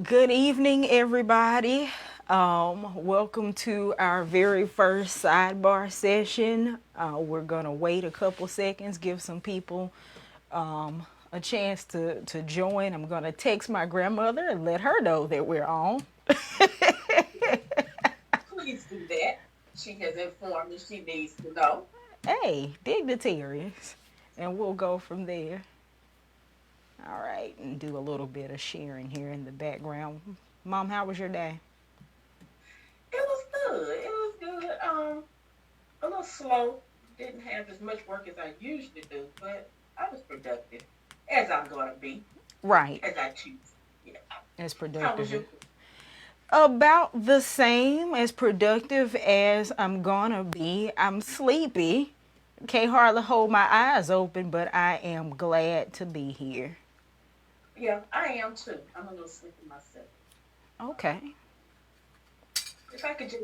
Good evening, everybody. Welcome to our very first sidebar session. We're gonna wait a couple seconds, give some people a chance to join. I'm gonna text my grandmother and let her know that we're on. Please do that. She has informed me she needs to know. Hey, dignitaries, and we'll go from there. All right, and do a little bit of sharing here in the background. Mom, how was your day? It was good. It was good. A little slow. Didn't have as much work as I usually do, but I was productive, as I'm gonna be, Right, as I choose. Yeah. as How was productive. your? About the same, as productive as I'm gonna be. I'm sleepy. Can't hardly hold my eyes open, but I am glad to be here. Yeah, I am too. I'm a little sleepy myself. Okay. If I could just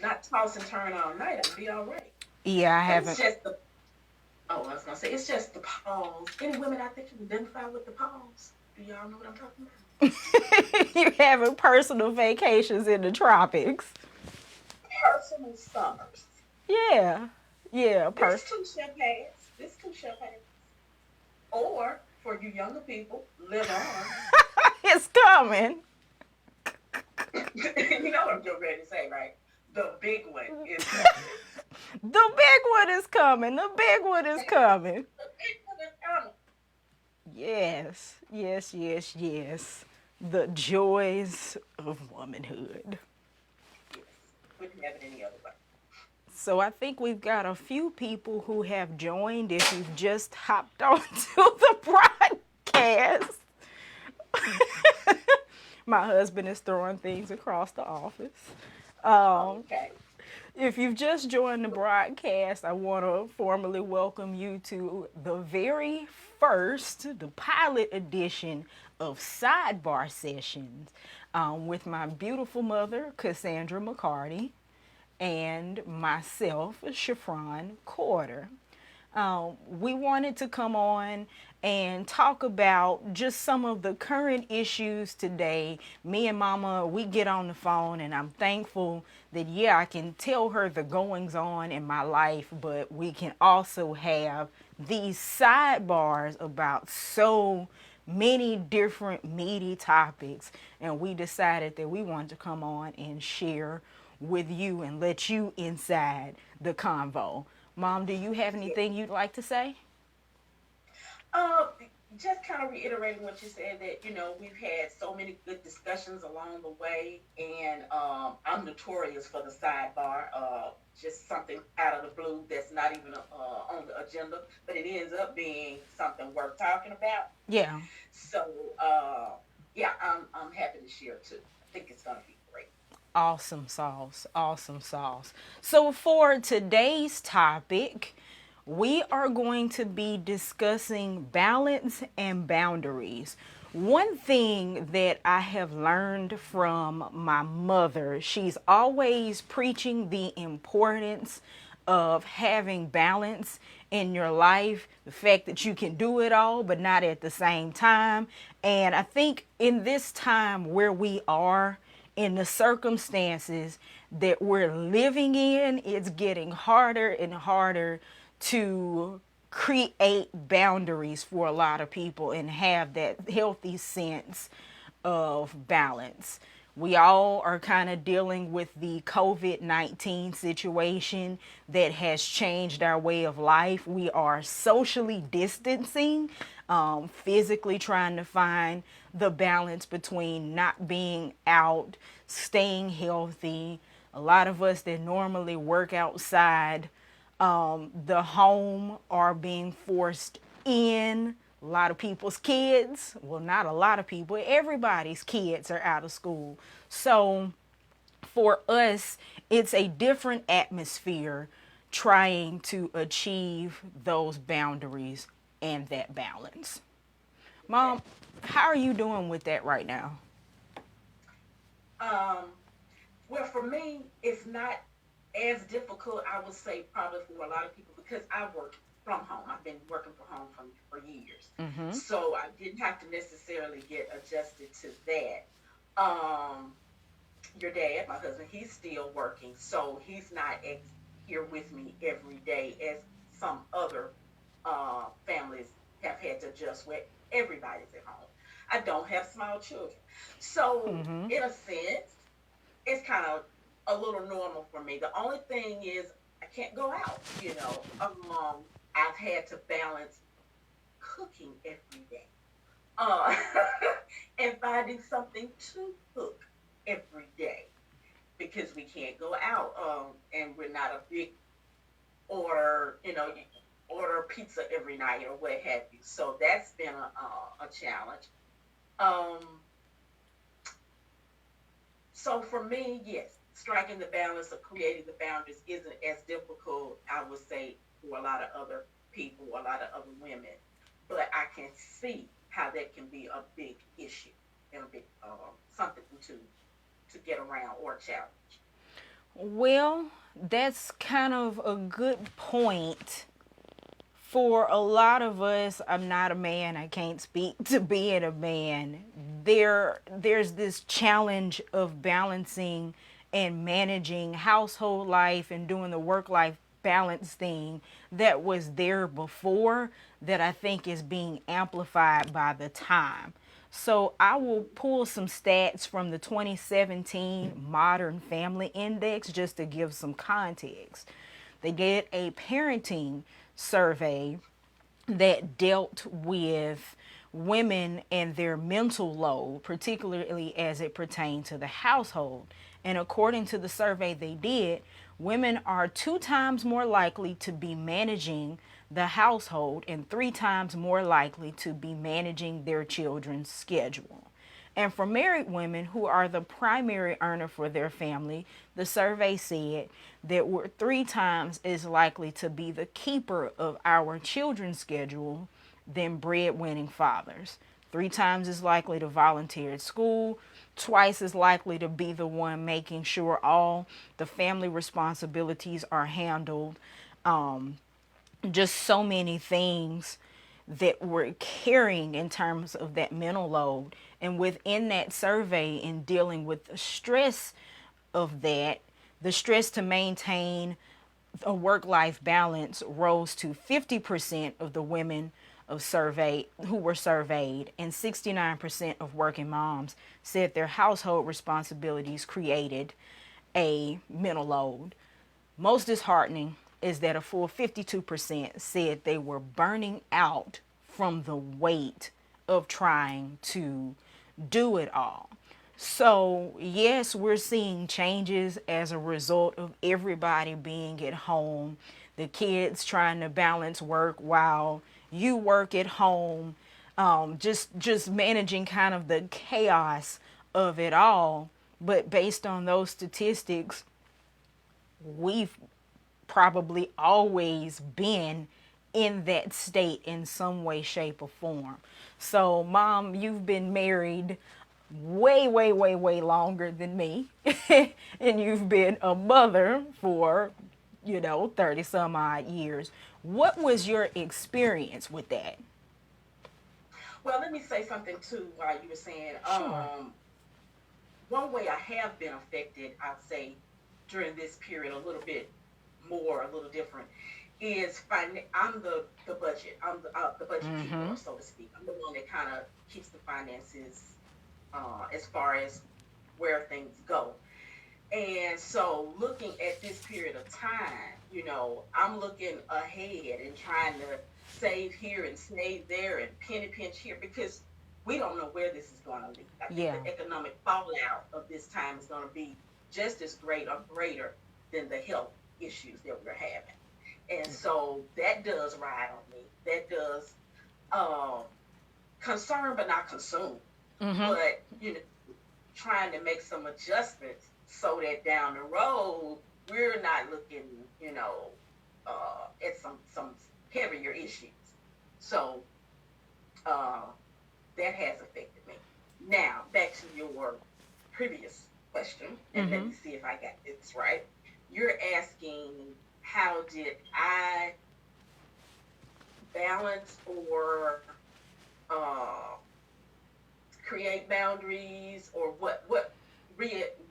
not toss and turn all night, I'd be all right. Yeah, I But it's haven't. just the. Oh, I was gonna say it's just the pause. Any women out there can identify with the pause? Do y'all know what I'm talking about? You're having personal vacations in the tropics. Personal summers. Yeah. Yeah, This too shall pass. This too shall pass. Or for you younger people, live on. it's coming. You know what I'm getting ready to say, right? The big one is coming. The big one is coming. The big one is coming. The big one is coming. Yes. Yes, yes, yes. The joys of womanhood. Yes. Wouldn't have it any other way. So I think we've got a few people who have joined. If you've just hopped onto the broadcast, my husband is throwing things across the office. Um, Okay. if you've just joined the broadcast, I want to formally welcome you to the very first, the pilot edition of Sidebar Sessions with my beautiful mother, Cassandra McCarty, and myself, Chaffron Quarter. We wanted to come on and talk about just some of the current issues today. Me and Mama, we get on the phone, and I'm thankful that, yeah, I can tell her the goings on in my life, but we can also have these sidebars about so many different meaty topics. And we decided that we wanted to come on and share with you and let you inside the convo. Mom, do you have Yeah. anything you'd like to say? Uh, just kind of reiterating what you said that we've had so many good discussions along the way, and I'm notorious for the sidebar. Just something out of the blue that's not even on the agenda, but it ends up being something worth talking about. Yeah. So yeah, I'm happy to share too. I think it's gonna be great. Awesome sauce. Awesome sauce. So, for today's topic, we are going to be discussing balance and boundaries. One thing that I have learned from my mother, she's always preaching the importance of having balance in your life, the fact that you can do it all, but not at the same time. And I think in this time where we are, in the circumstances that we're living in, it's getting harder and harder to create boundaries for a lot of people and have that healthy sense of balance. We all are kind of dealing with the COVID-19 situation that has changed our way of life. We are socially distancing, physically trying to find the balance between not being out, staying healthy. A lot of us that normally work outside the home are being forced in. A lot of people's kids, well, not a lot of people, everybody's kids are out of school. So for us, it's a different atmosphere trying to achieve those boundaries and that balance. Mom, Okay. how are you doing with that right now? Um. Well, for me, it's not. as difficult, I would say, probably for a lot of people, because I work from home. I've been working from home for years. Mm-hmm. So I didn't have to necessarily get adjusted to that. Your dad, my husband, he's still working. So he's not here with me every day as some other families have had to adjust where everybody's at home. I don't have small children. So, Mm-hmm. in a sense, it's kind of a little normal for me. The only thing is I can't go out, you know. I've had to balance cooking every day. Uh, and finding something to cook every day because we can't go out and we're not a big order, you know, order pizza every night or what have you. So that's been a challenge. Um, so for me, yes, striking the balance of creating the boundaries isn't as difficult, I would say, for a lot of other people, a lot of other women. But I can see how that can be a big issue and a big something to get around or challenge. Well, that's kind of a good point. For a lot of us, I'm not a man, I can't speak to being a man. There's this challenge of balancing and managing household life and doing the work life balance thing that was there before, that I think is being amplified by the time. So I will pull some stats from the 2017 Modern Family Index just to give some context. They did a parenting survey that dealt with women and their mental load, particularly as it pertained to the household. And according to the survey they did, women are 2 times more likely to be managing the household and 3 times more likely to be managing their children's schedule. And for married women who are the primary earner for their family, the survey said that we're 3 times as likely to be the keeper of our children's schedule than breadwinning fathers. 3 times as likely to volunteer at school, twice as likely to be the one making sure all the family responsibilities are handled. Um, just so many things that we're carrying in terms of that mental load. And within that survey, in dealing with the stress of that, the stress to maintain a work life balance rose to 50% of the women of survey who were surveyed, and 69% of working moms said their household responsibilities created a mental load. Most disheartening is that a full 52% said they were burning out from the weight of trying to do it all. So, yes, we're seeing changes as a result of everybody being at home, the kids trying to balance work while you work at home, just managing kind of the chaos of it all. But based on those statistics, we've probably always been in that state in some way, shape, or form. So, Mom, you've been married way, way, way, way longer than me. And you've been a mother for, 30 some odd years. What was your experience with that? Well, let me say something too while you were saying, Sure. one way I have been affected, I'd say, during this period a little bit more, a little different, is I'm the budget. I'm the budget Mm-hmm. keeper, so to speak. I'm the one that kind of keeps the finances as far as where things go. And so, looking at this period of time, I'm looking ahead and trying to save here and save there and penny pinch here because we don't know where this is going to lead. I think Yeah. the economic fallout of this time is going to be just as great or greater than the health issues that we're having. And so that does ride on me. That does um, concern, but not consume. Mm-hmm. But trying to make some adjustments so that down the road we're not looking, at some heavier issues. So uh, that has affected me. Now back to your previous question, and let Mm-hmm. me see if I got this right. you're asking how did I balance or uh, create boundaries, or what?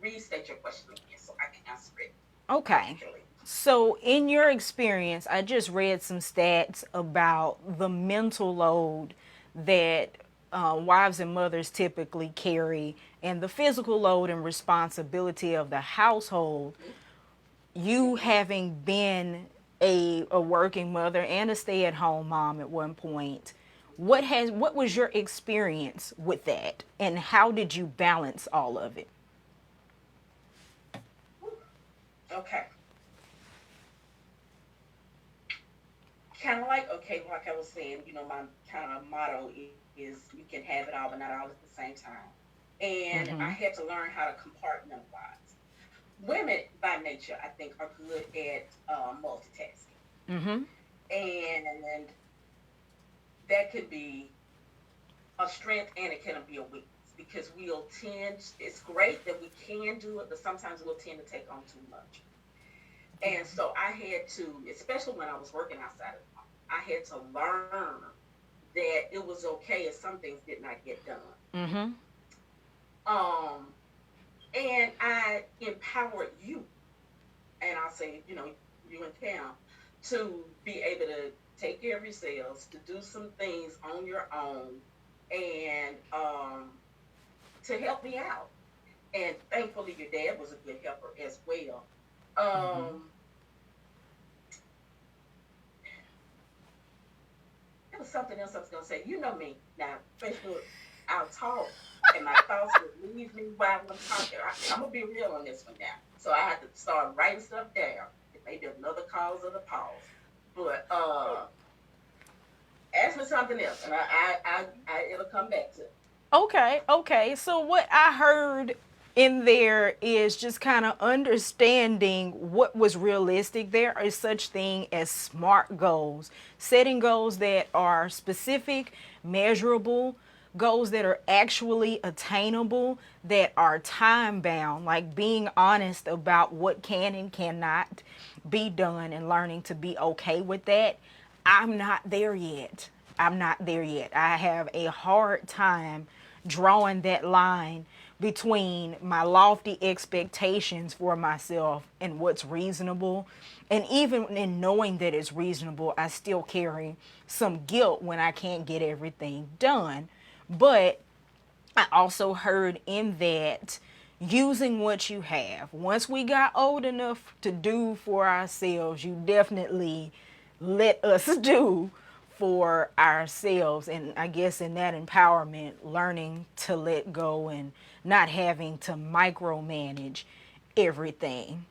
Restate your question again so I can answer it Okay. articulately. So, in your experience, I just read some stats about the mental load that wives and mothers typically carry and the physical load and responsibility of the household. You Mm-hmm. having been a working mother and a stay at home mom at one point, what was your experience with that and how did you balance all of it? Okay. Kind of like, okay, like I was saying, my kind of motto is you can have it all, but not all at the same time. And I Mm-hmm. had to learn how to compartmentalize. Women, by nature, I think, are good at multitasking. Mm-hmm. And that could be a strength and it can be a weakness because it's great that we can do it, but sometimes we'll tend to take on too much. And so I had to, especially when I was working outside of the home, I had to learn that it was okay if some things did not get done. Mm-hmm. Um, and I empowered you, and I'll say, you and Cam, to be able to take care of yourselves, to do some things on your own, and to help me out. And thankfully, your dad was a good helper as well. Mm-hmm. Um, There was something else I was gonna say. You know me now. Facebook, I'll talk, and my thoughts would leave me while I'm talking. I'm gonna be real on this one now. So I had to start writing stuff down. It may be another cause of the pause, but ask me something else, and it'll come back to. Okay, okay. So what I heard in there is just kind of understanding what was realistic. There is such thing as smart goals, setting goals that are specific, measurable, goals that are actually attainable, that are time bound, like being honest about what can and cannot be done and learning to be okay with that. I'm not there yet. I'm not there yet. I have a hard time drawing that line between my lofty expectations for myself and what's reasonable. And even in knowing that it's reasonable, I still carry some guilt when I can't get everything done. But I also heard in that using what you have. Once we got old enough to do for ourselves, you definitely let us do for ourselves. And I guess in that empowerment, learning to let go and not having to micromanage everything.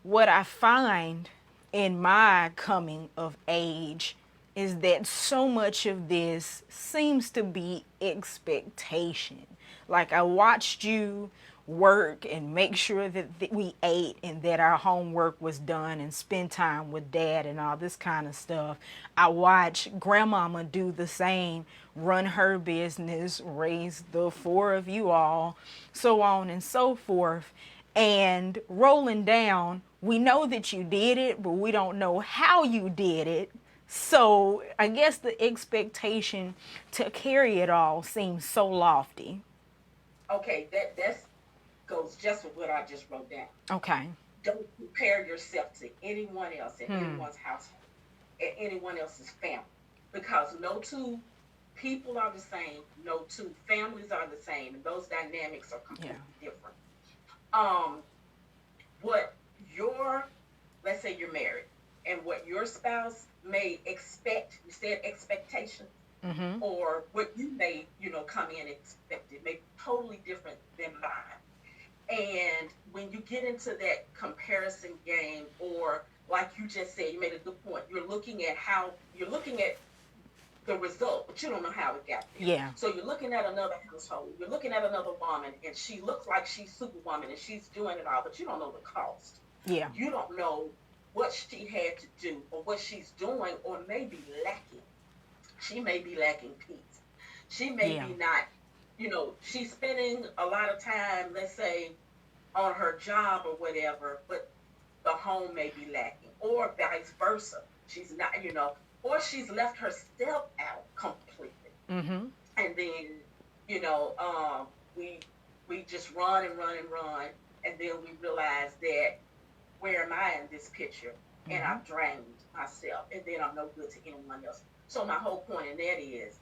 What I find in my coming of age is that so much of this seems to be expectation. Like I watched you work and make sure that we ate and that our homework was done and spend time with dad and all this kind of stuff. I watched grandmama do the same, run her business, raise the four of you all, so on and so forth. And rolling down, we know that you did it, but we don't know how you did it. So I guess the expectation to carry it all seems so lofty. Okay, that's goes just with what I just wrote down. Okay. Don't compare yourself to anyone else in anyone's household, at anyone else's family, because no two people are the same, no two families are the same, and those dynamics are Yeah. completely different. Um, what your let's say you're married, and what your spouse may expect, you said expectations, Mm-hmm. or what you may, come in expected may be totally different than mine. And when you get into that comparison game, or like you just said, you made a good point. You're looking at the result, but you don't know how it got there. Yeah. So you're looking at another household, you're looking at another woman, and she looks like she's superwoman and she's doing it all, but you don't know the cost. Yeah. You don't know what she had to do or what she's doing or maybe lacking. She may be lacking peace. She may Yeah. be not, she's spending a lot of time, let's say, on her job or whatever, but the home may be lacking, or vice versa. She's not, or she's left herself out completely. Mm-hmm. And then, you know, we just run and run and run, and then we realize that where am I in this picture? And Mm-hmm. I've drained myself, and then I'm no good to anyone else. So my whole point in that is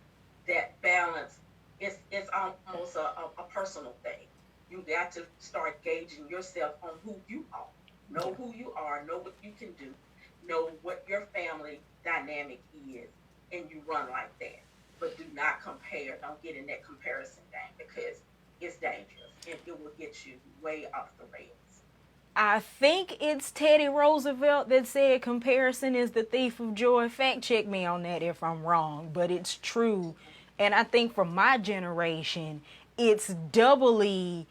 that balance is almost a personal thing. You got to start gauging yourself on who you are. Know Yeah. who you are, know what you can do, know what your family dynamic is, and you run like that. But do not compare. Don't get in that comparison game because it's dangerous and it will get you way off the rails. I think it's Teddy Roosevelt that said comparison is the thief of joy. Fact check me on that if I'm wrong, but it's true. And I think for my generation, it's doubly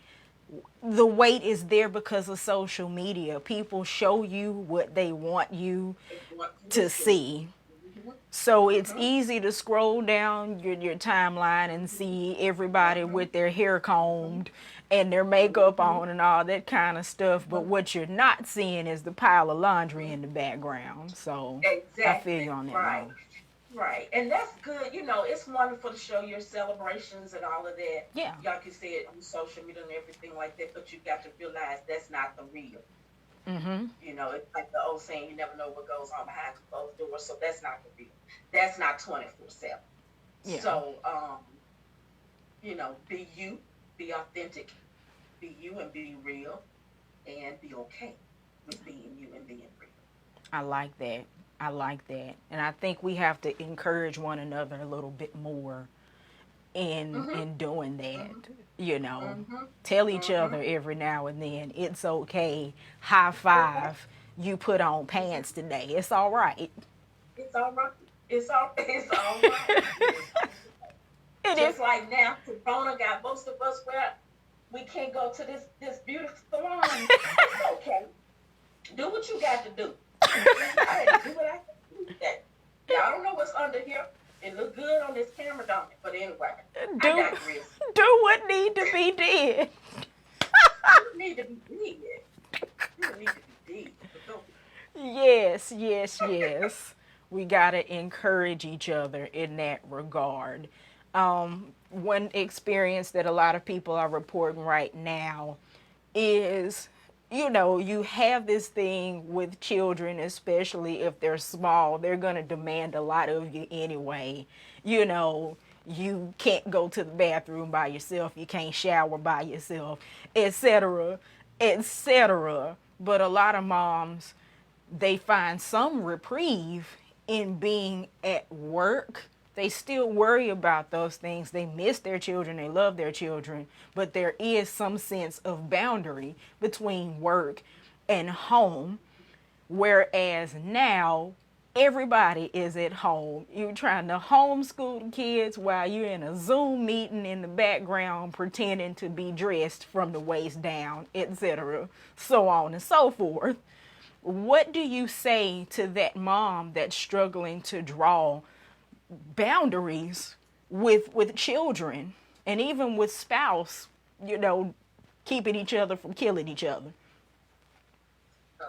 the weight is there because of social media. People show you what they want you They want you to to see. see. Mm-hmm. So it's Mm-hmm. easy to scroll down your timeline and see everybody Mm-hmm. with their hair Mm-hmm. combed and their makeup Mm-hmm. on and all that kind of stuff. But what you're not seeing is the pile of laundry in the background. So I feel Exactly. you on that, Right. Mo. Right. And that's good. It's wonderful to show your celebrations and all of that. Yeah. Like you said, on social media and everything like that. But you got to realize that's not the real. Mm-hmm. It's like the old saying, you never know what goes on behind closed doors. So that's not the real. That's not 24/7. Yeah. So, be you, be authentic, be you and be real, and be okay with being you and being real. I like that. I like that. And I think we have to encourage one another a little bit more Mm-hmm. in doing that. Mm-hmm. You know, Mm-hmm. tell each Mm-hmm. other every now and then it's okay. High Okay. five. You put on Mm-hmm. pants today. It's all right. It's all right. It's all right. It is all right. It is. Just like now, Corona got most of us where we can't go to this beautiful salon. It's okay. Do what you got to do. I had to do what I had to do today. Y'all don't know what's under here. It look good on this camera, don't it? But anyway, I Do digress. do what need to be did. You need to be dead. You need to be dead. But don't be. Yes, yes, yes. We got to encourage each other in that regard. One experience that a lot of people are reporting right now is, you have this thing with children, especially if they're small, they're going to demand a lot of you anyway. You know, you can't go to the bathroom by yourself, you can't shower by yourself, etc., etc. But a lot of moms, they find some reprieve in being at work. They still worry about those things. They miss their children, they love their children, but there is some sense of boundary between work and home. Whereas now, everybody is at home. You're trying to homeschool the kids while you're in a Zoom meeting in the background pretending to be dressed from the waist down, etc., so on and so forth. What do you say to that mom that's struggling to draw boundaries with children and even with spouse, you know, keeping each other from killing each other? So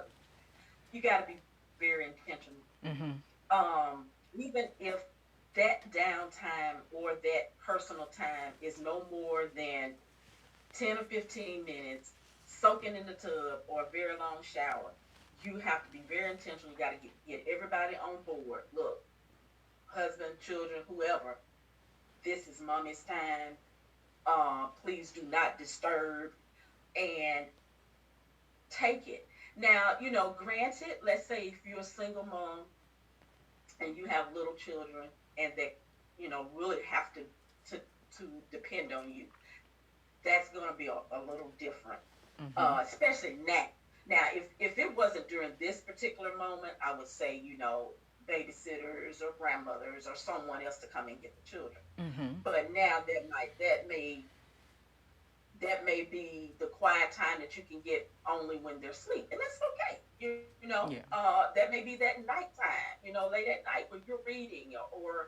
you got to be very intentional. Mm-hmm. Even if that downtime or that personal time is no more than 10 or 15 minutes soaking in the tub or a very long shower, you have to be very intentional. You got to get everybody on board. Look, husband, children, whoever, this is mommy's time. Please do not disturb and take it. Now, granted, let's say if you're a single mom and you have little children and that, really have to, to depend on you, that's going to be a little different, Mm-hmm. especially now. Now, if it wasn't during this particular moment, I would say, babysitters or grandmothers or someone else to come and get the children. Mm-hmm. But now that may be the quiet time that you can get only when they're asleep, and that's okay. Yeah. That may be that nighttime, late at night when you're reading or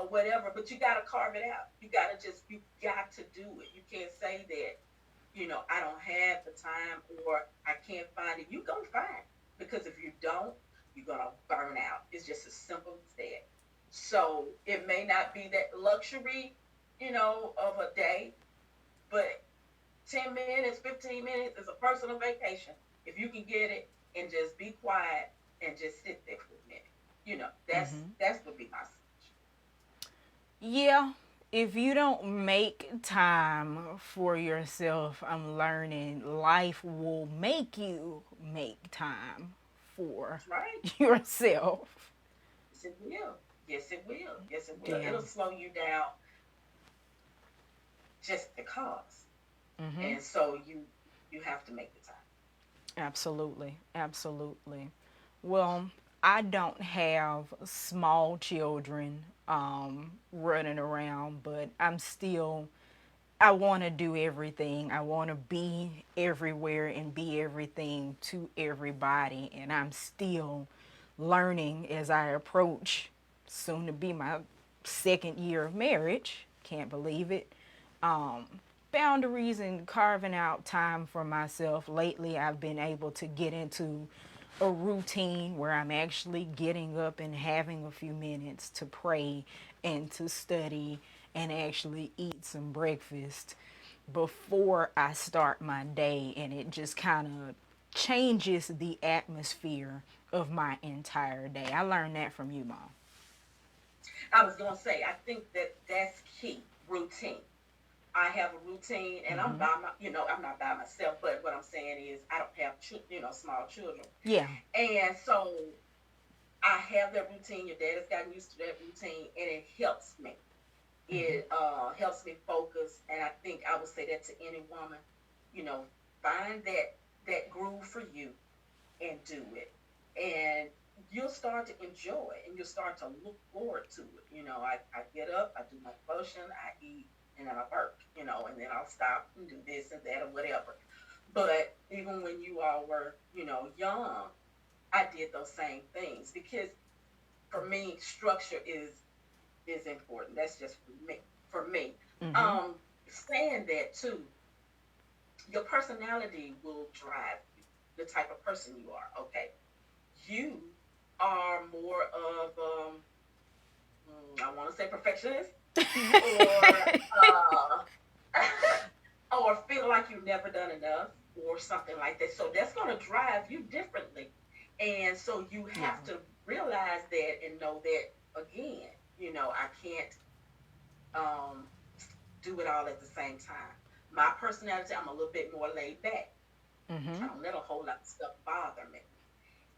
whatever. But you got to carve it out. You got to do it. You can't say that, I don't have the time or I can't find it. You gonna find it. Because if you don't, you're gonna burn out. It's just as simple as that. So it may not be that luxury, of a day, but 10 minutes, 15 minutes is a personal vacation. If you can get it and just be quiet and just sit there for a minute, that's would be my solution. Yeah, if you don't make time for yourself, I'm learning life will make you make time for That's right. yourself. Yes, it will. Yes, it will. Yes, it will. Yeah. It'll slow you down just because. Mhm. And so you have to make the time. Absolutely. Absolutely. Well, I don't have small children running around, but I want to do everything. I want to be everywhere and be everything to everybody. And I'm still learning as I approach soon to be my second year of marriage. Can't believe it. Um, Boundaries and carving out time for myself. Lately, I've been able to get into a routine where I'm actually getting up and having a few minutes to pray and to study and actually eat some breakfast before I start my day. And it just kind of changes the atmosphere of my entire day. I learned that from you, Mom. I was gonna say, I think that that's key. Routine. I have a routine, and Hmm. I'm not by myself, but what I'm saying is, I don't have, small children, Yeah. and so I have that routine. Your dad has gotten used to that routine, and it helps me. Hmm. It helps me focus, and I think I would say that to any woman. You know, find that groove for you and do it, and you'll start to enjoy it, and you'll start to look forward to it. I get up, I do my devotion, I eat, and then I work. And then I'll stop and do this and that or whatever. But even when you all were, young, I did those same things because for me, structure is important. That's just for me. For me, Hmm. um, saying that too, your personality will drive you, the type of person you are. Okay, you are more of I want to say perfectionist, or or feel like you've never done enough, or something like that. So that's going to drive you differently, and so you Yeah. have to realize that and know that again. I can't um, do it all at the same time. My personality, I'm a little bit more laid back. I Hmm. don't let a whole lot of stuff bother me.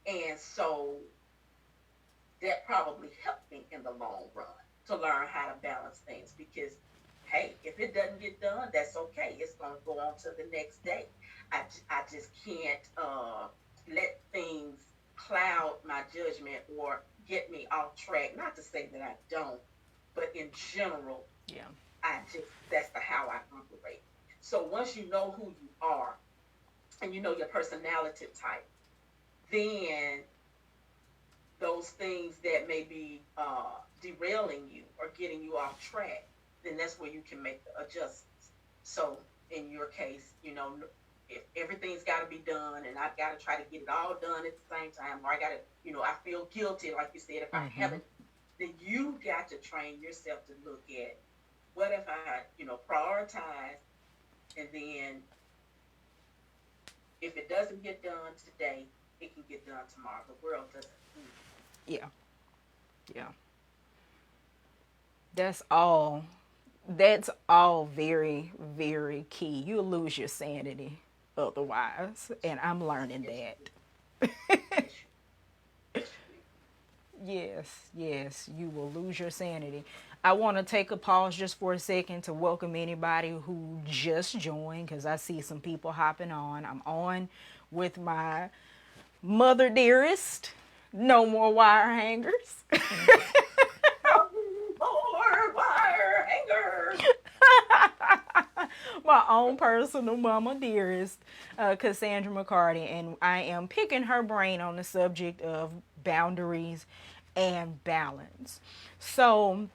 And so that probably helped me in the long run to learn how to balance things because, hey, if it doesn't get done, that's okay. It's going to go on to the next day. I just can't let things cloud my judgment or get me off track. Not to say that I don't, but in general, Yeah. that's the how I operate. So once you know who you are and you know your personality type, then those things that may be derailing you or getting you off track, then that's where you can make the adjustments. So in your case, if everything's got to be done and I've got to try to get it all done at the same time, or I got to, I feel guilty, like you said, if I Hmm. haven't, then you got to train yourself to look at what if I, prioritize, and then if it doesn't get done today, it can get done tomorrow. The world doesn't move. Yeah. Yeah. That's all. That's all very, very key. You'll lose your sanity otherwise, and I'm learning Yes, you that. will. Yes, you Yes, you will. Yes, yes, you will lose your sanity. I want to take a pause just for a second to welcome anybody who just joined because I see some people hopping on. I'm on with my mother dearest. No more wire hangers. No more wire hangers. My own personal mama dearest, Cassandra McCarty, and I am picking her brain on the subject of boundaries and balance. So,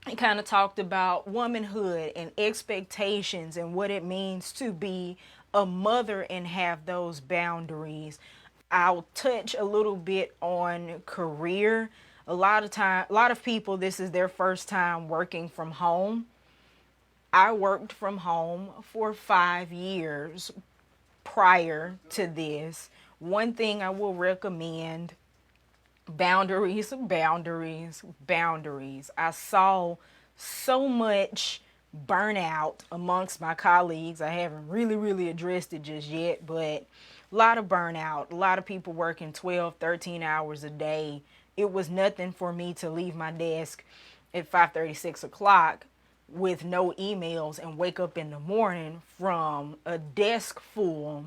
he kind of talked about womanhood and expectations and what it means to be a mother and have those boundaries. I'll touch a little bit on career. A lot of people, this is their first time working from home. I worked from home for 5 years prior to this. One thing I will recommend: boundaries, boundaries, boundaries. I saw so much burnout amongst my colleagues. I haven't really addressed it just yet, but a lot of burnout, a lot of people working 12, 13 hours a day. It was nothing for me to leave my desk at 5:30, 6 o'clock with no emails and wake up in the morning from a desk full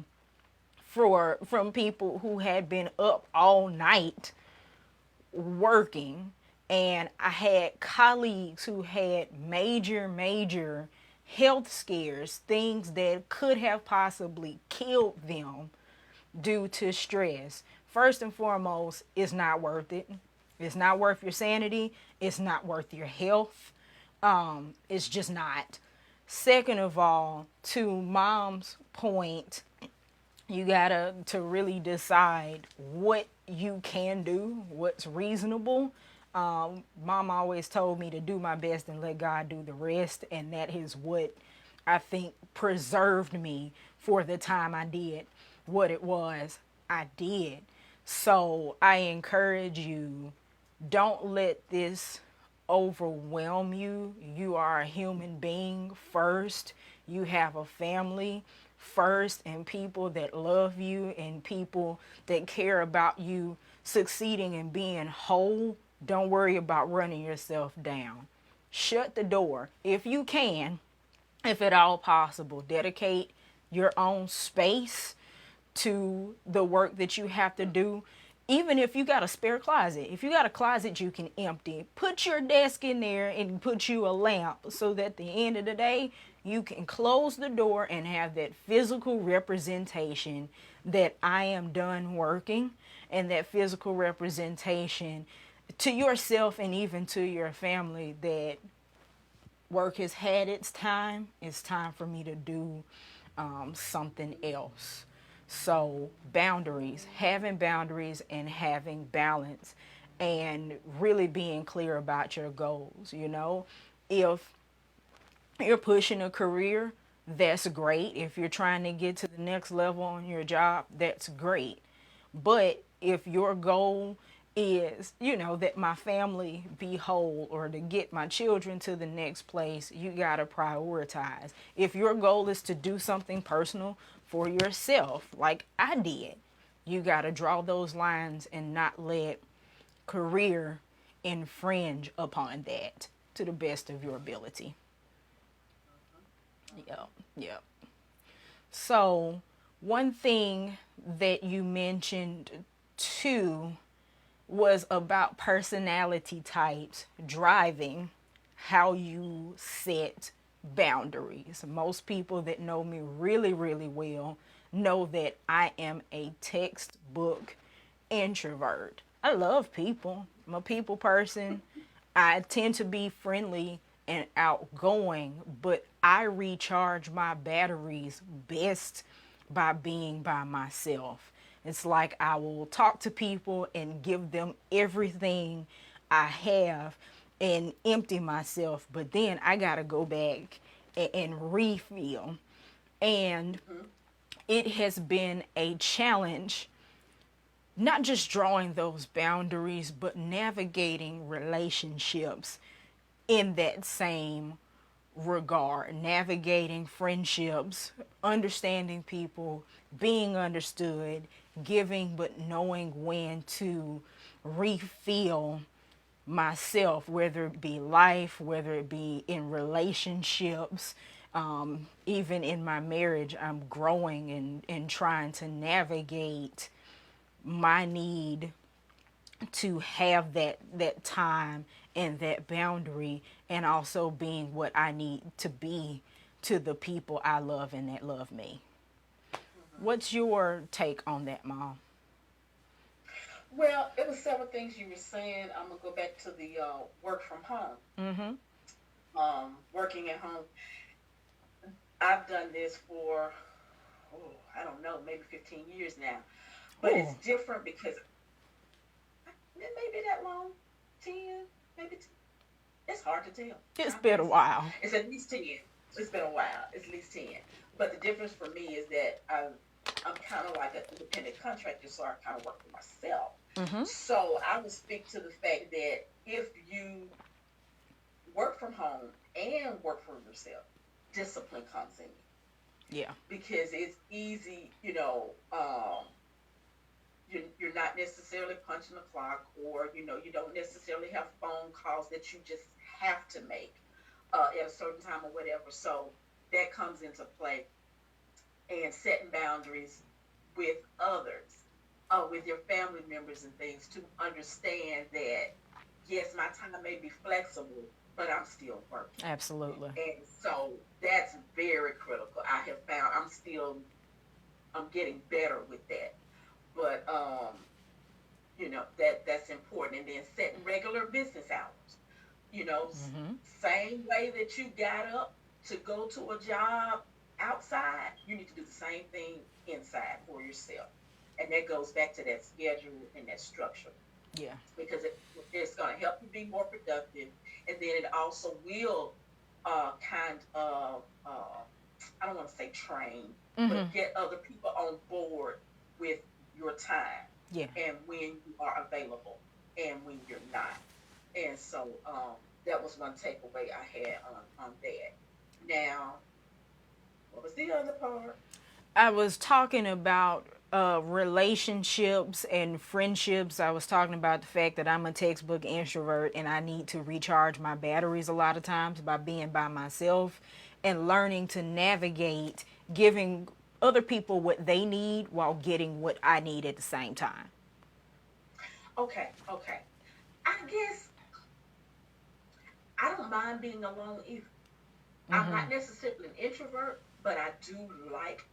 from people who had been up all night working. And I had colleagues who had major health scares, things that could have possibly killed them due to stress. First and foremost, it's not worth it. It's not worth your sanity. It's not worth your health. It's just not. Second of all, to mom's point, you gotta to really decide what you can do, what's reasonable. Mom always told me to do my best and let God do the rest, and that is what I think preserved me for the time I did what it was I did. So I encourage you, don't let this overwhelm you. You are a human being first. You have a family first, and people that love you and people that care about you succeeding and being whole. Don't worry about running yourself down. Shut the door if you can, if at all possible. Dedicate your own space to the work that you have to do. Even if you got a spare closet, if you got a closet you can empty, put your desk in there and put you a lamp so that at the end of the day you can close the door and have that physical representation that I am done working, and that physical representation to yourself and even to your family that work has had its time. It's time for me to do something else. So, boundaries and having balance, and really being clear about your goals. If you're pushing a career, that's great. If you're trying to get to the next level on your job, that's great. But if your goal is, that my family be whole or to get my children to the next place, you got to prioritize. If your goal is to do something personal for yourself, like I did, you got to draw those lines and not let career infringe upon that to the best of your ability. Yep, yep. So, one thing that you mentioned too was about personality types driving how you set boundaries. Most people that know me really well know that I am a textbook introvert. I love people. I'm a people person. I tend to be friendly and outgoing, but I recharge my batteries best by being by myself. It's like I will talk to people and give them everything I have and empty myself, but then I got to go back and refill. And it has been a challenge, not just drawing those boundaries, but navigating relationships in that same regard, navigating friendships, understanding people, being understood, giving but knowing when to refill myself, whether it be life, whether it be in relationships. Even in my marriage, I'm growing and trying to navigate my need to have that time and that boundary, and also being what I need to be to the people I love and that love me. What's your take on that, Mom? Well, it was several things you were saying. I'm gonna go back to the work from home. Mm-hmm. Working at home. I've done this for, oh, I don't know, maybe 15 years now. But it's Ooh, different because it may be that long, 10, maybe. It's hard to tell. it's Time been a passes. while. It's at least 10. It's been a while. It's at least 10. But the difference for me is that I'm kind of like an independent contractor, so I kind of work for myself. Mm-hmm. So I would speak to the fact that if you work from home and work for yourself, discipline comes in Yeah. because it's easy, you're not necessarily punching the clock, or you don't necessarily have phone calls that you just have to make at a certain time or whatever. So that comes into play, and setting boundaries with others, with your family members and things, to understand that yes, my time may be flexible, but I'm still working. Absolutely. And so that's very critical. I have found I'm getting better with that. But that's important. And then setting regular business hours. You know, Mm-hmm. same way that you got up to go to a job outside, you need to do the same thing inside for yourself. And that goes back to that schedule and that structure, Yeah. because it's going to help you be more productive. And then it also will kind of, I don't want to say train, Mm-hmm. but get other people on board with your time, Yeah. and when you are available and when you're not. And so that was one takeaway I had on that. Now, what was the other part? I was talking about relationships and friendships. I was talking about the fact that I'm a textbook introvert and I need to recharge my batteries a lot of times by being by myself and learning to navigate giving other people what they need while getting what I need at the same time. Okay, okay. I guess I don't mind being alone either. I'm Mm-hmm. not necessarily an introvert, but I do like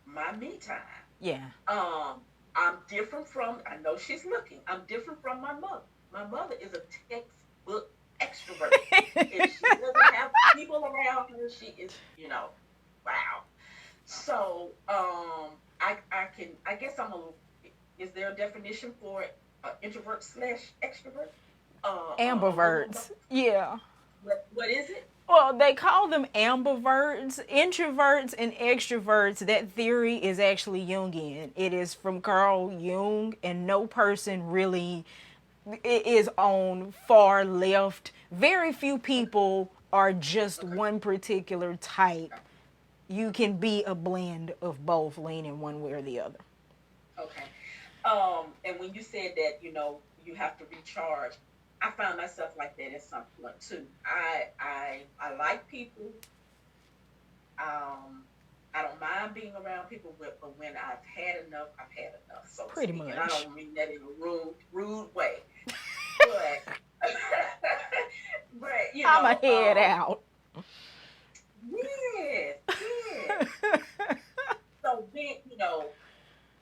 my me time. Yeah. Um, I'm different from, I know she's looking, I'm different from my mother. My mother is a textbook extrovert. If she doesn't have people around her, she is, wow. So, I guess is there a definition for introvert slash extrovert? Along those Ambiverts. lines? Yeah. What is it? Well, they call them ambiverts, introverts and extroverts. That theory is actually Jungian. It is from Carl Jung, and no person really is on far left. Very few Okay, people are just okay, one particular type. You can be a blend of both, leaning one way or the other. okay. And when you said that, you have to recharge, I found myself like that at some point too. I like people. Um, I don't mind being around people, but when I've had enough, I've had enough, so to Pretty speak. And I much. don't mean that in a rude way, but but I'm a head out. yes, yes. So being,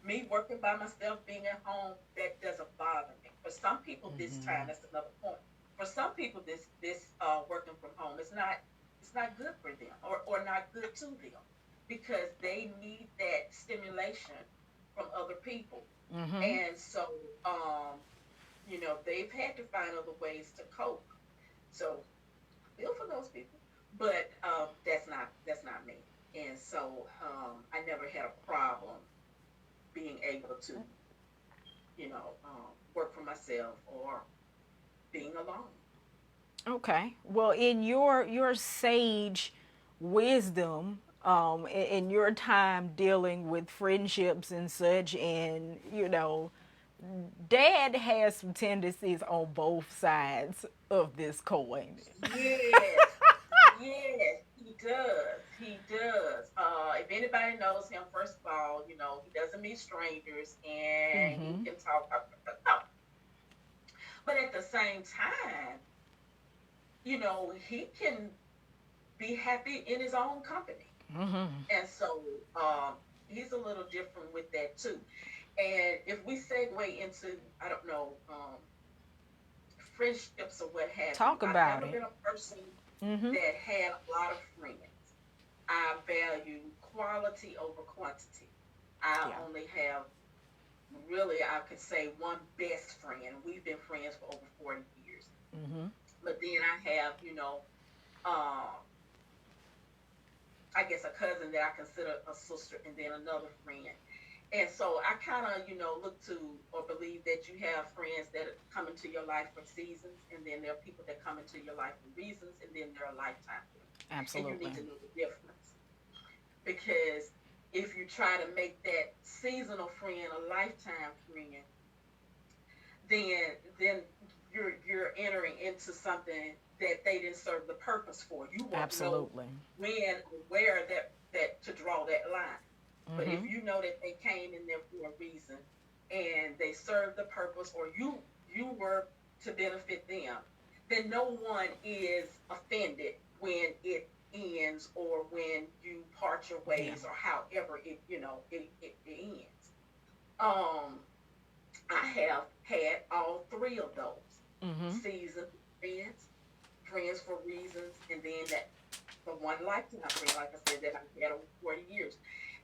me working by myself, being at home, that doesn't bother me. For some people, this time, that's another point. For some people, this working from home is not good for them, or not good to them, because they need that stimulation from other people. Mm-hmm. And so they've had to find other ways to cope. So I feel for those people, but that's not me. And so I never had a problem being able to, work for myself or being alone. Okay. Well, in your sage wisdom, in your time dealing with friendships and such, and Dad has some tendencies on both sides of this coin. Yes, yes, he does. He does. If anybody knows him, first of all, he doesn't meet strangers, and he Mm-hmm. can talk. No. But at the same time, he can be happy in his own company. Mm-hmm. And so he's a little different with that too. And if we segue into, I don't know, friendships or what have you, Talk I've about never it. been a person Mm-hmm. that had a lot of friends. I value quality over quantity. I Yeah. only have really, I could say one best friend. We've been friends for over 40 years. Mm-hmm. But then I have, um, I guess a cousin that I consider a sister, and then another friend. And so I kind of, look to or believe that you have friends that come into your life for seasons, and then there are people that come into your life for reasons, and then there are lifetime friends. And you Absolutely. need to know the difference, because if you try to make that seasonal friend a lifetime friend, then you're entering into something that they didn't serve the purpose for. You won't know Absolutely. when or where that to draw that line. But if Mm-hmm. you know that they came in there for a reason and they served the purpose, or you were to benefit them, then no one is offended when it ends, or when you part your Yeah. ways, or however it ends. Um, I have had all three of those: Mm-hmm. seasoned friends, friends for reasons, and then that the one lifetime friend, like I said, that I've had over 40 years.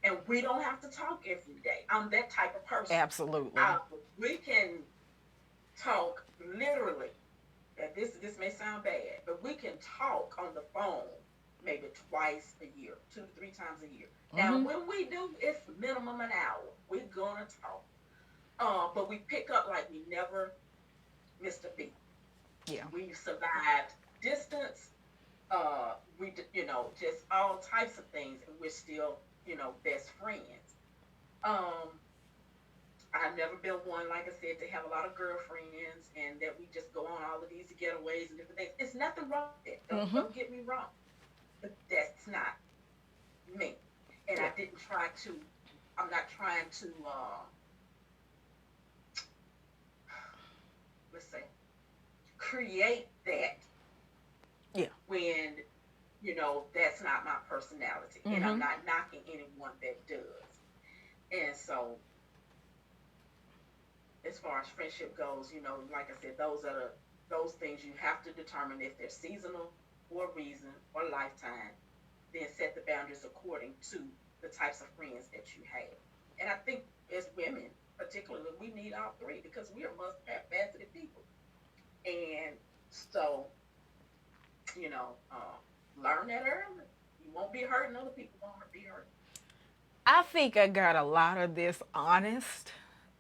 And we don't have to talk every day. I'm that type of person. Absolutely. Uh, we can talk literally. And this may sound bad, but we can talk on the phone maybe twice a year, 2 to 3 times a year. Now, Mm-hmm. when we do, it's minimum an hour. We're gonna talk. But we pick up like we never missed a beat. Yeah. We survived distance. Just all types of things, and we're still, best friends. Um, I've never been one, like I said, to have a lot of girlfriends, and that we just go on all of these getaways and different things. It's nothing wrong with it. Mm-hmm. Don't get me wrong, but that's not me. And Yeah. I didn't try to. I'm not trying to. Let's say, create that Yeah. when that's not my personality, and I'm Mm-hmm. not knocking anyone that does. And so, as far as friendship goes, like I said, those things you have to determine if they're seasonal, or reason, or lifetime. Then set the boundaries according to the types of friends that you have. And I think, as women particularly, we need all three, because we are multifaceted people. And so, you know um, learn that early. You won't be hurting, other people won't be hurting. I think I got a lot of this honest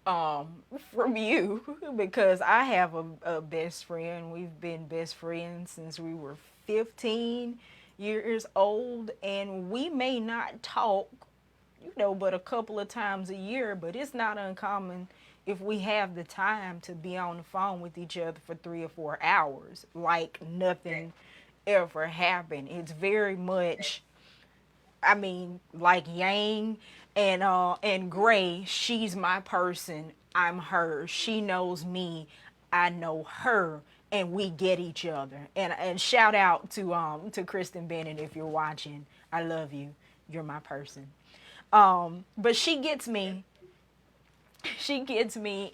from you because I have a best friend. We've been best friends since we were 15 years old, and we may not talk, but a couple of times a year, but it's not uncommon if we have the time to be on the phone with each other for 3 or 4 hours, like nothing Exactly. ever happened. It's very much, Exactly. like Yang and Gray, she's my person, I'm her. She knows me, I know her, and we get each other. And shout out to Kristen Bennett if you're watching. I love you. You're my person. But she gets me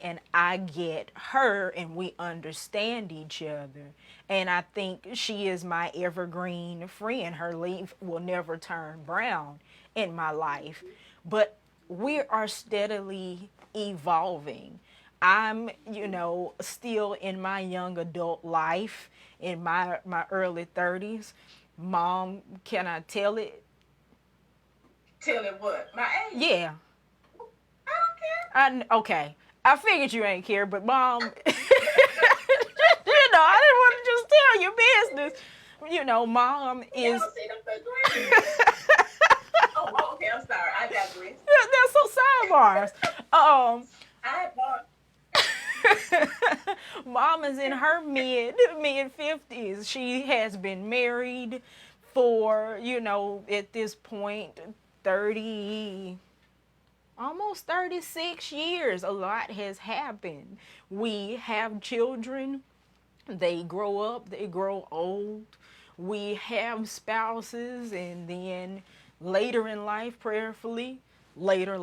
and I get her, and we understand each other. And I think she is my evergreen friend. Her leaf will never turn brown in my life. But we are steadily evolving. I'm, still in my young adult life, in my early 30s. Mom, can I tell it? Tell it what? My age. Yeah. I don't care. Okay. I figured you ain't care, but mom, I didn't want to just tell your business. Mom Y'all is don't see them good grades. Oh, okay. I'm sorry. I digress. that's so sidebars. Um, I bought. Mom is in her mid 50s. She has been married for at this point 30, almost 36 years. A lot has happened. We have children. They grow up, they grow old. We have spouses, and then later in life, prayerfully, later,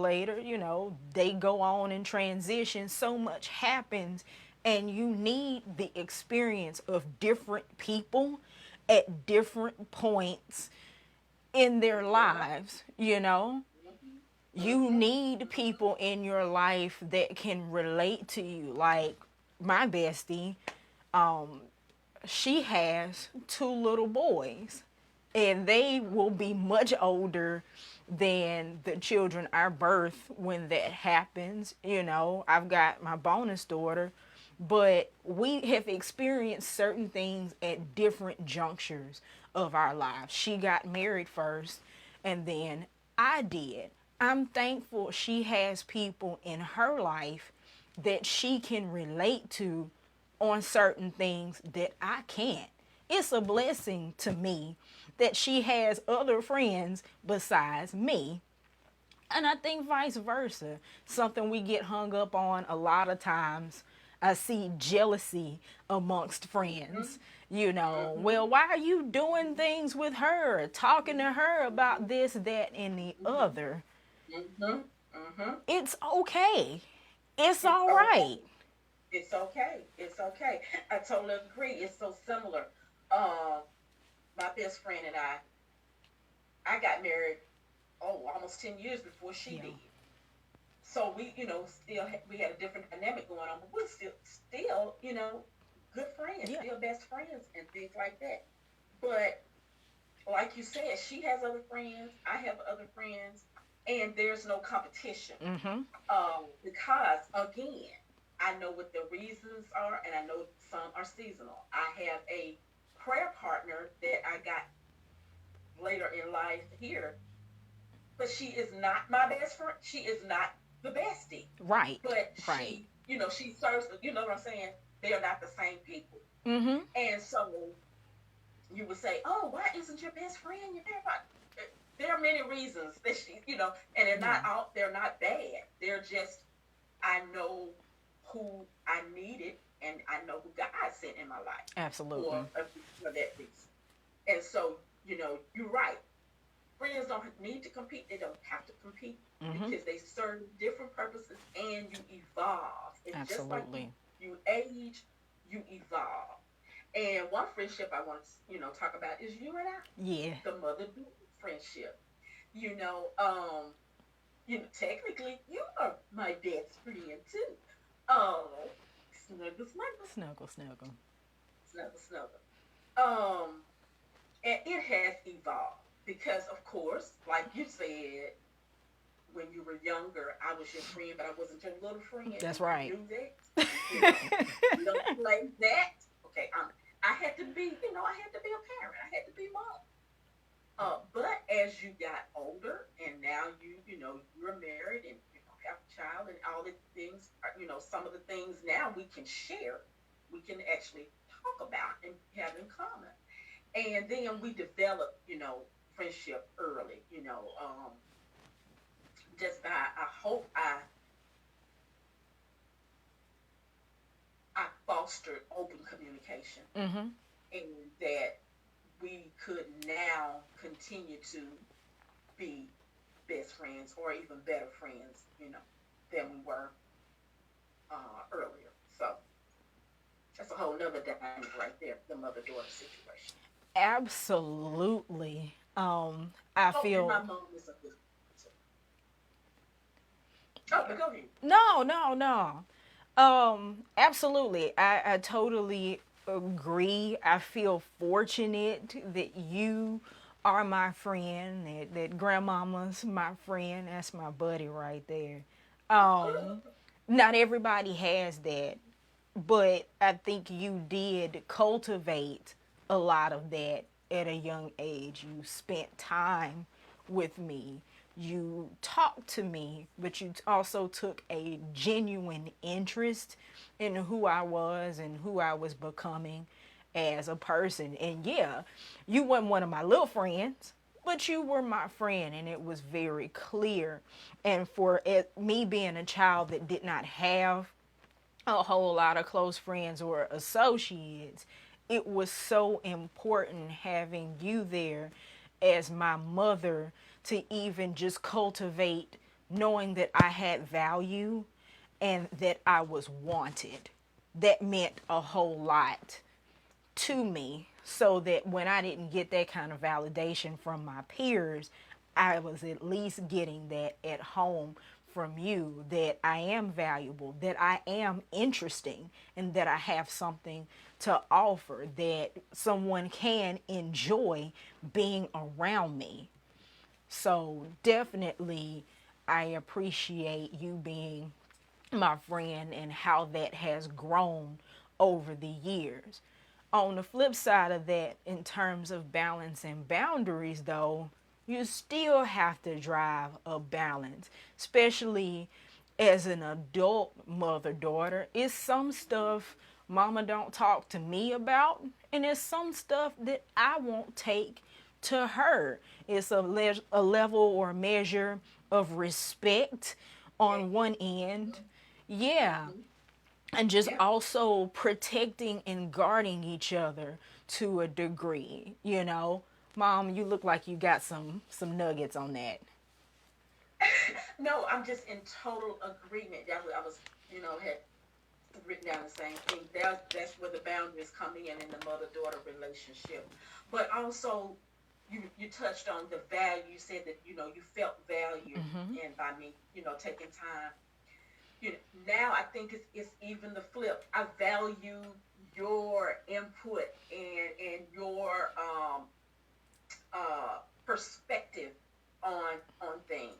they go on and transition. So much happens, and you need the experience of different people at different points in their Yeah. lives. Mhm. You need people in your life that can relate to you. Like my bestie, she has two little boys, and they will be much older than the children I birth when that happens. I've got my bonus daughter, but we have experienced certain things at different junctures of our lives. She got married first, and then I did. I'm thankful she has people in her life that she can relate to on certain things that I can't. It's a blessing to me that she has other friends besides me. And I think vice versa. Something we get hung up on a lot of times. I see jealousy amongst friends. Well, why are you doing things with her? Talking to her about this, that, and the other. Mm-hmm. Mm-hmm. It's okay. It's It's all okay. right. It's okay. It's okay. I totally agree. It's so similar. Um, my best friend and I got married, almost 10 years before she Yeah. did. So we, still we had a different dynamic going on, but we're still, good friends, Yeah. still best friends, and things like that. But like you said, she has other friends, I have other friends, and there's no competition. Mm-hmm. Because again, I know what the reasons are, and I know some are seasonal. I have a prayer partner that I got later in life here, but she is not my best friend. She is not the bestie, Right. but Right. she serves. You know what I'm saying? They are not the same people, Mm-hmm. and so you would say, "Oh, why isn't your best friend your best friend?" There are many reasons that and they're Yeah. not out. They're not bad. They're just I know who I needed, and I know who God sent in my life Absolutely. for that reason. And so, you're right. Friends don't need to compete. They don't have to compete Mm-hmm. because they serve different purposes and you evolve. And just like you, Absolutely. you age, you evolve. And one friendship I want to, talk about is you and I, Yeah. the mother-daughter friendship. You know, technically you are my best friend too. Oh, snuggle, snuggle, Snuggle, snuggle. snuggle, snuggle. Um, and it has evolved because, of course, like you said, when you were younger, I was your friend, but I wasn't your little friend, and That's you right. knew that. You know, we don't play that. Okay, I had to be, I had to be a parent. I had to be mom. But as you got older, and now you're married and have a child, and all the things, some of the things now we can share, we can actually talk about and have in common. And then we develop, friendship early. Just by I hope I fostered open communication, Mm-hmm. and that we could now continue to be best friends or even better friends, than we were earlier. So that's a whole nother dynamic right there, the mother daughter situation. Absolutely. I Oh, and my feel mom is a good too. Oh, but go ahead. no, no, no. Absolutely. I totally agree. I feel fortunate that you are my friend, that grandmama's my friend. That's my buddy right there. Um, Not everybody has that, but I think you did cultivate a lot of that at a young age. You spent time with me. You talked to me, but you also took a genuine interest in who I was and who I was becoming as a person. And yeah, you weren't one of my little friends, but you were my friend, and it was very clear. And for me being a child that did not have a whole lot of close friends or associates, it was so important having you there as my mother to even just cultivate knowing that I had value and that I was wanted. That meant a whole lot to me, so that when I didn't get that kind of validation from my peers, I was at least getting that at home from you, that I am valuable, that I am interesting, and that I have something to offer, that someone can enjoy being around me. So definitely, I appreciate you being my friend and how that has grown over the years. On the flip side of that, in terms of balance and boundaries, though, you still have to drive a balance, especially as an adult mother daughter. It's some stuff mama don't talk to me about, and it's some stuff that I won't take to her. It's a level or measure of respect Yeah. on one end. Yeah, Mm-hmm. and just Yeah. also protecting and guarding each other to a degree. Mom, you look like you got some nuggets on that. No, I'm just in total agreement. I was, had written down the same thing. That's where the boundaries come in the mother daughter relationship. But also, you touched on the value. You said that you felt valued, and by me, taking time. Now I think it's even the flip. I value your input and your perspective on things.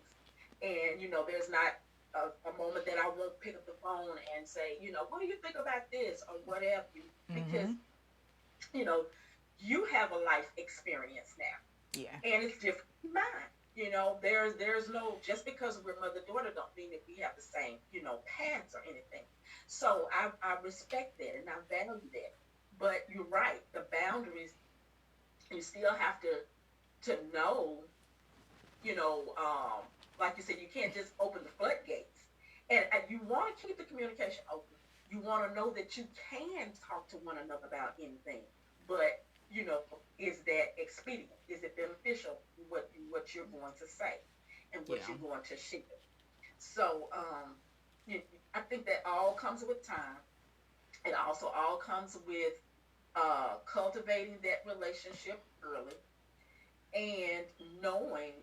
And there's not a moment that I won't pick up the phone and say, what do you think about this or whatever you, because Mm-hmm. you know you have a life experience now, Yeah. and it's different from mine. There's no, just because we're mother daughter don't mean that we have the same paths or anything. So I respect that and I value that. But you're right, the boundaries, you still have to know, you know, like you said, you can't just open the floodgates. And you want to keep the communication open. You want to know that you can talk to one another about anything. But, is that expedient? Is it beneficial, what you're going to say and what Yeah. you're going to share? So I think that all comes with time. It also all comes with cultivating that relationship early and knowing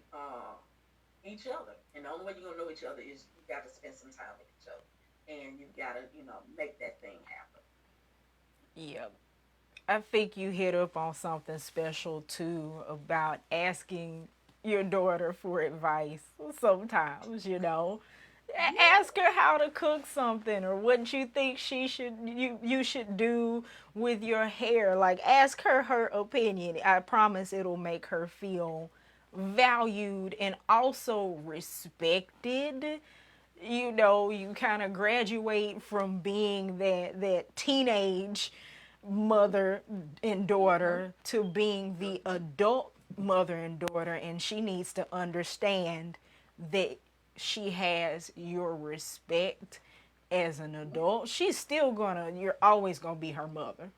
each other. And the only way you're gonna know each other is you got to spend some time with each other, and you got to make that thing happen. Yeah. I think you hit up on something special too about asking your daughter for advice sometimes, Yeah. ask her how to cook something or what you think you should do with your hair. Like, ask her opinion. I promise it'll make her feel valued and also respected. You kind of graduate from being that teenage mother and Mm-hmm. daughter to being the adult mother and daughter, and she needs to understand that she has your respect as an adult. She's still gonna You're always gonna be her mother.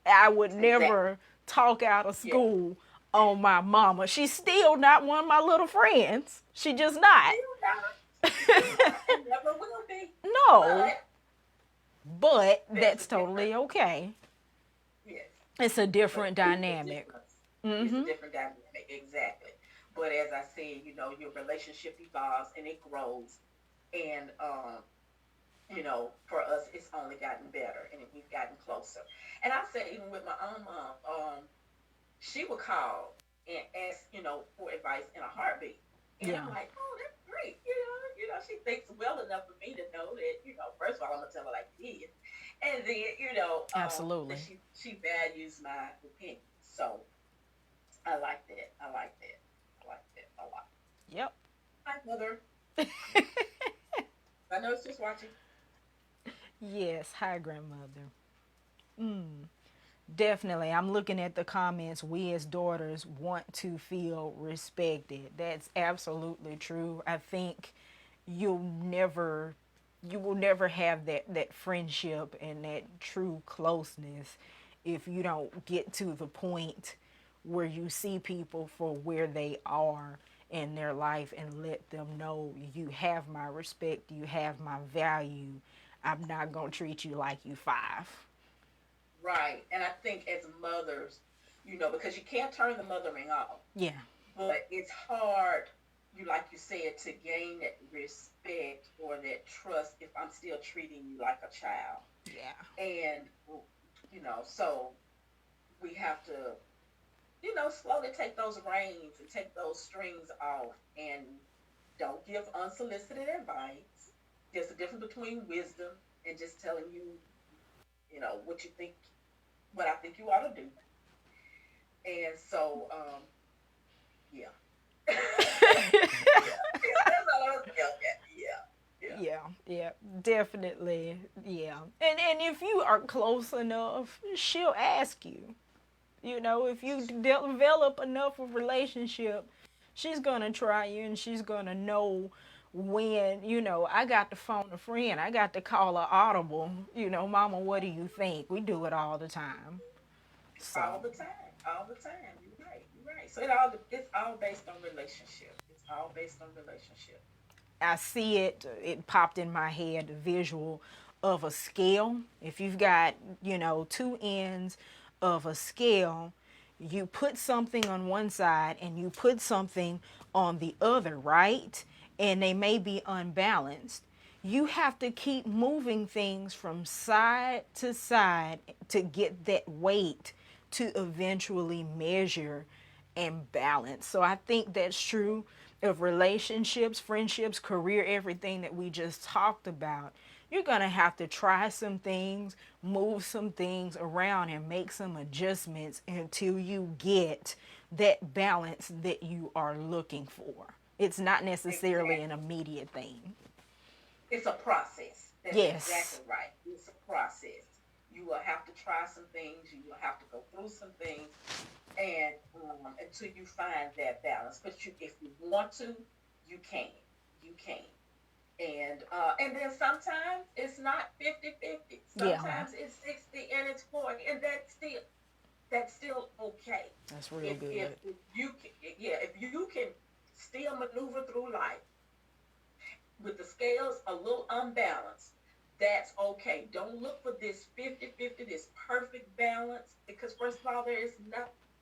I would Exactly. never talk out of Yeah. school on my mama. She's still not one of my little friends. She just not. Still not. Still not, and never will be. No, But but there's that's a difference. totally okay. Yes. It's a But different it's a dynamic. difference. It's a Mm-hmm. different dynamic, exactly. But as I said, your relationship evolves and it grows, and for us, it's only gotten better and we've gotten closer. And I said, even with my own mom, she would call and ask, for advice in a heartbeat. And Yeah, I'm like, oh, that's great. She thinks well enough for me to know that, first of all, I'm gonna tell her like it is, and then, that absolutely. she values my opinion. So I like that. I like that. I like that a lot. Yep. Hi, mother. I know it's just watching. Yes. Hi, grandmother. Mm. Definitely. I'm looking at the comments. We as daughters want to feel respected. That's absolutely true. I think you'll never you will never have that friendship and that true closeness if you don't get to the point where you see people for where they are in their life and let them know you have my respect, you have my value. I'm not going to treat you like you five. Right. And I think as mothers, because you can't turn the mothering off. Yeah. but it's hard, you like you said, to gain that respect or that trust if I'm still treating you like a child. Yeah. And so we have to, slowly take those reins and take those strings off and don't give unsolicited advice. There's a difference between wisdom and just telling you, what you think, what I think you ought to do. And so, yeah. Yeah. That's all I was Yeah. Yeah. Yeah, yeah, definitely. Yeah. And if you are close enough, she'll ask you. You know, if you develop enough of a relationship, she's going to try you and she's going to know when, I got to phone a friend, I got to call her audible, mama, what do you think? We do it all the time. So, All the time. All the time. You're right. You're right. So it's all based on relationship. It's all based on relationship. I see it. It popped in my head the visual of a scale. If you've got, two ends of a scale, you put something on one side and you put something on the other, right? And they may be unbalanced. You have to keep moving things from side to side to get that weight to eventually measure and balance. So I think that's true of relationships, friendships, career, everything that we just talked about. You're going to have to try some things, move some things around, and make some adjustments until you get that balance that you are looking for. It's not necessarily an Exactly. immediate thing. It's a process. That's exactly Yes. right. It's a process. You will have to try some things. You will have to go through some things, and until you find that balance. But if you want to, you can. You can. And then sometimes it's not 50-50. Yeah. Sometimes it's 60 and it's 40, and that's still okay. That's real If good. you can, yeah, if you can still maneuver through life with the scales a little unbalanced, that's okay. Don't look for this 50-50, this perfect balance, because first of all, there is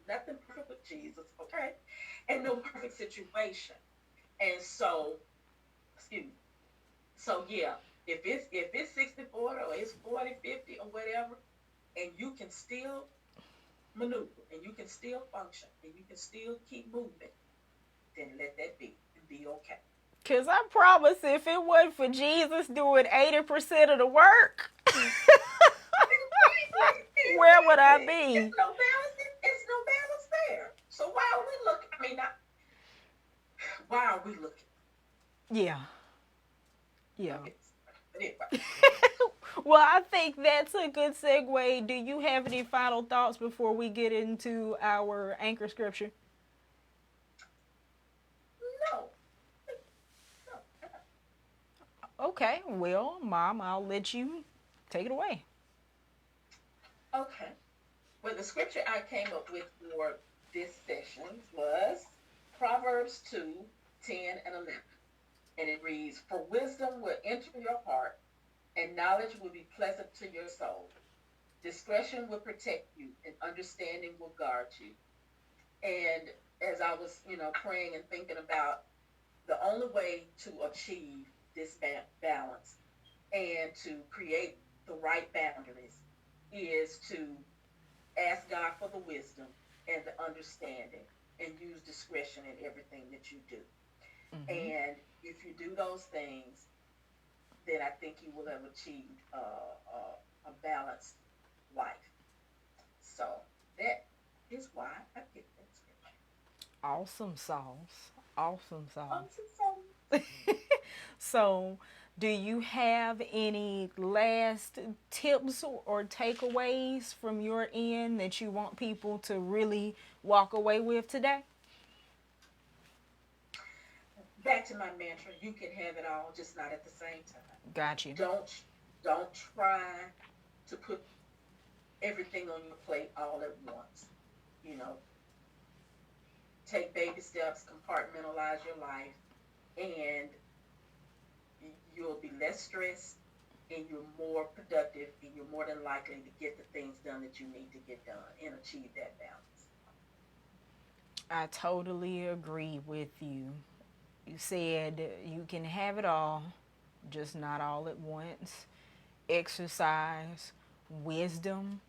nothing perfect with Jesus, okay? And no perfect situation. And so, excuse me. So yeah, if it's 60-40 or it's 40-50 or whatever, and you can still maneuver and you can still function and you can still keep moving, then let that be and be okay. Because I promise if it wasn't for Jesus doing 80% of the work, Exactly, where would I exactly. It's be? no balance. It's no balance there. So why are we looking? I mean, not why are we looking? Yeah. Yeah. Don't get me started. But anyway, Well, I think that's a good segue. Do you have any final thoughts before we get into our anchor scripture? no, no. Okay, well, Mom, I'll let you take it away. Okay. Well, the scripture I came up with for this session was Proverbs 2:10 and 11. And it reads, "For wisdom will enter your heart, and knowledge will be pleasant to your soul. Discretion will protect you, and understanding will guard you." And as I was, praying and thinking about the only way to achieve this balance and to create the right boundaries is to ask God for the wisdom and the understanding and use discretion in everything that you do. Mm-hmm. And if you do those things, then I think you will have achieved a balanced life. So that is why I picked that scripture. Awesome sauce. Awesome sauce. Awesome song. So, do you have any last tips or takeaways from your end that you want people to really walk away with today? Back to my mantra: you can have it all, just not at the same time. Got you. Don't try to put everything on your plate all at once. You know, take baby steps, compartmentalize your life, and you'll be less stressed and you're more productive and you're more than likely to get the things done that you need to get done and achieve that balance. I totally agree with you. You said you can have it all, just not all at once. Exercise, wisdom.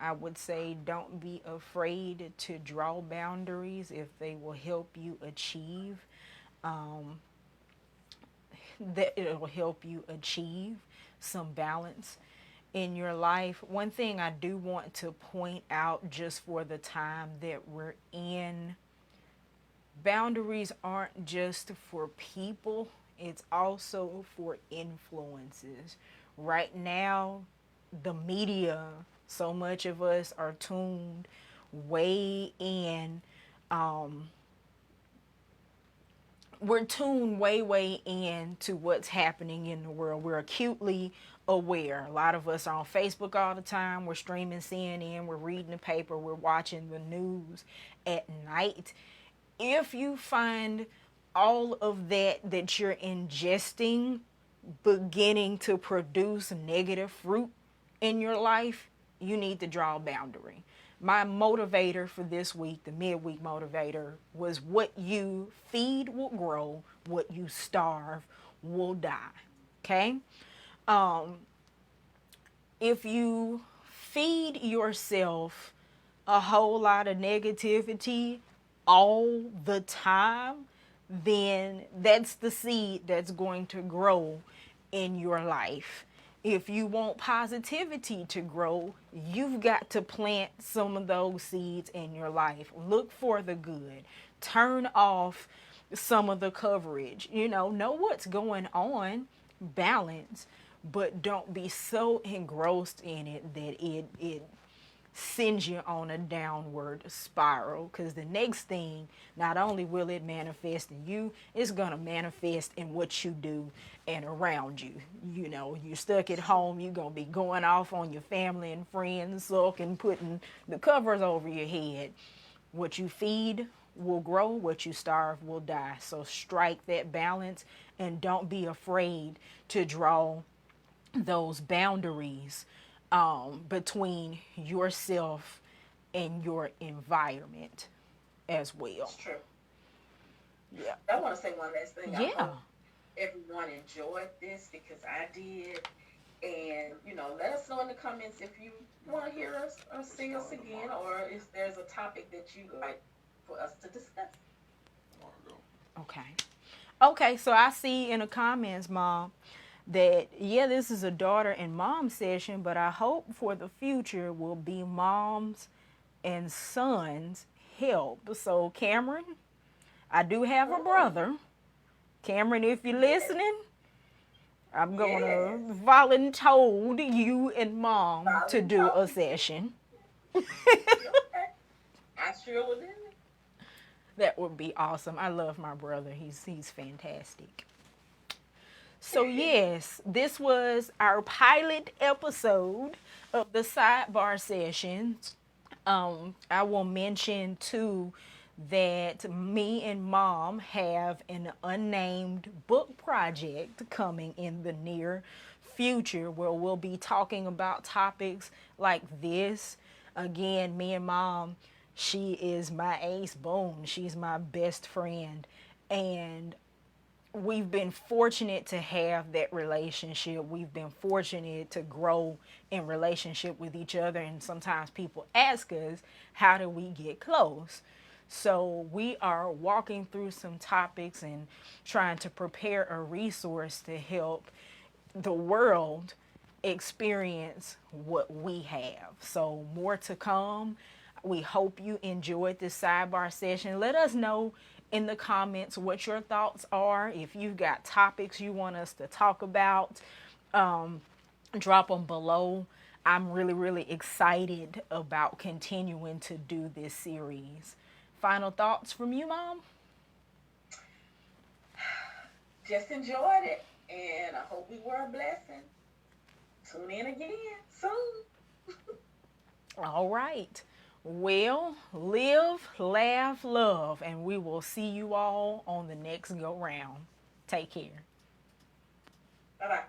I would say don't be afraid to draw boundaries if they will help you achieve um, that it'll help you achieve some balance in your life. One thing I do want to point out just for the time that we're in, boundaries aren't just for people, it's also for influences. Right now, the media, so much of us are tuned way in. Um, we're tuned way in to what's happening in the world. We're acutely aware. A lot of us are on Facebook all the time. We're streaming CNN. We're reading the paper. We're watching the news at night. If you find all of that you're ingesting beginning to produce negative fruit in your life, you need to draw a boundary. My motivator for this week, the midweek motivator, was what you feed will grow, what you starve will die. Okay? Um, if you feed yourself a whole lot of negativity all the time, then that's the seed that's going to grow in your life. If you want positivity to grow, you've got to plant some of those seeds in your life. Look for the good. Turn off some of the coverage. Know what's going on, balance, but don't be so engrossed in it that it sends you on a downward spiral, because the next thing, not only will it manifest in you, it's going to manifest in what you do and around you. You're stuck at home, you're going to be going off on your family and friends, sulking, putting the covers over your head. What you feed will grow, what you starve will die. So strike that balance and don't be afraid to draw those boundaries between yourself and your environment as well. It's true. Yeah. I want to say one last thing. I Yeah. hope everyone enjoyed this because I did. And, let us know in the comments if you want to hear us or see us again, or if there's a topic that you'd like for us to discuss. Okay. Okay, so I see in the comments, Mom, that yeah, this is a daughter and mom session, but I hope for the future will be moms and sons help. So Cameron, I do have a brother. Cameron, if you're Yes. listening, I'm gonna Yes. volunteer you and mom to do a Volunteer. session. Okay. I sure will do it. That would be awesome. I love my brother. He's fantastic. So yes, this was our pilot episode of the sidebar sessions. I will mention too that me and mom have an unnamed book project coming in the near future where we'll be talking about topics like this. Again, me and mom, she is my ace boon. She's my best friend. And we've been fortunate to have that relationship. We've been fortunate to grow in relationship with each other. And sometimes people ask us, how do we get close? So we are walking through some topics and trying to prepare a resource to help the world experience what we have. So more to come. We hope you enjoyed this sidebar session. Let us know in the comments what your thoughts are. If you've got topics you want us to talk about, drop them below. I'm really excited about continuing to do this series. Final thoughts from you, Mom? Just enjoyed it, and I hope we were a blessing. Tune in again soon. All right. Well, live, laugh, love, and we will see you all on the next go round. Take care. Bye bye.